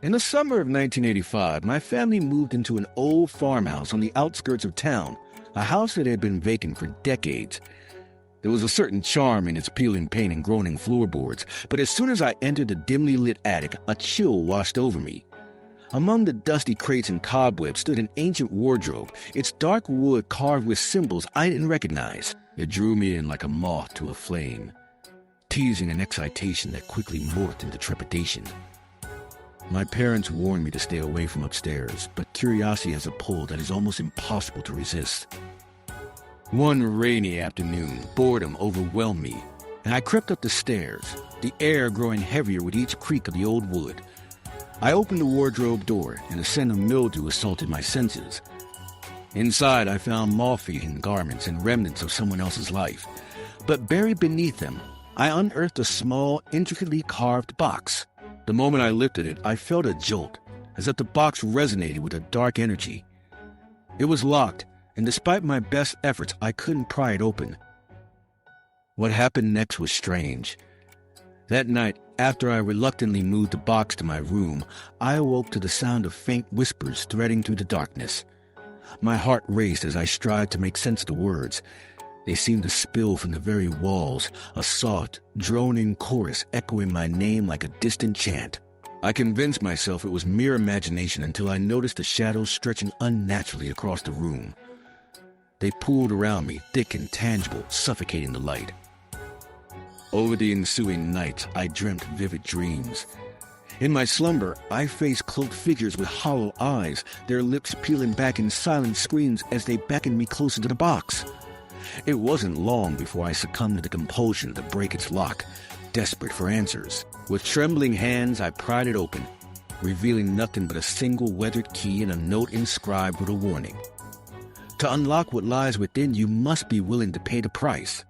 In the summer of 1985, my family moved into an old farmhouse on the outskirts of town, a house that had been vacant for decades. There was a certain charm in its peeling paint and groaning floorboards, but as soon as I entered the dimly lit attic, a chill washed over me. Among the dusty crates and cobwebs stood an ancient wardrobe, its dark wood carved with symbols I didn't recognize. It drew me in like a moth to a flame, teasing an excitation that quickly morphed into trepidation. My parents warned me to stay away from upstairs, but curiosity has a pull that is almost impossible to resist. One rainy afternoon, boredom overwhelmed me, and I crept up the stairs, the air growing heavier with each creak of the old wood. I opened the wardrobe door, and a scent of mildew assaulted my senses. Inside, I found moth-eaten garments and remnants of someone else's life. But buried beneath them, I unearthed a small, intricately carved box. The moment I lifted it, I felt a jolt, as if the box resonated with a dark energy. It was locked, and despite my best efforts, I couldn't pry it open. What happened next was strange. That night, after I reluctantly moved the box to my room, I awoke to the sound of faint whispers threading through the darkness. My heart raced as I strived to make sense of the words. They seemed to spill from the very walls, a soft, droning chorus echoing my name like a distant chant. I convinced myself it was mere imagination until I noticed the shadows stretching unnaturally across the room. They pooled around me, thick and tangible, suffocating the light. Over the ensuing nights, I dreamt vivid dreams. In my slumber, I faced cloaked figures with hollow eyes, their lips peeling back in silent screams as they beckoned me closer to the box. It wasn't long before I succumbed to the compulsion to break its lock, desperate for answers. With trembling hands, I pried it open, revealing nothing but a single weathered key and a note inscribed with a warning. To unlock what lies within, you must be willing to pay the price.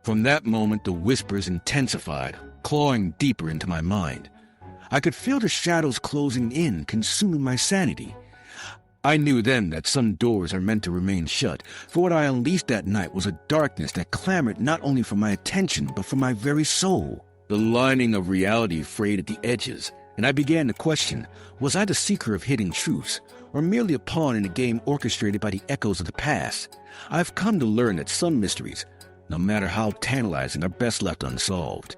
From that moment, the whispers intensified, clawing deeper into my mind. I could feel the shadows closing in, consuming my sanity. I knew then that some doors are meant to remain shut, for what I unleashed that night was a darkness that clamored not only for my attention, but for my very soul. The lining of reality frayed at the edges, and I began to question, was I the seeker of hidden truths, or merely a pawn in a game orchestrated by the echoes of the past? I've come to learn that some mysteries, no matter how tantalizing, are best left unsolved.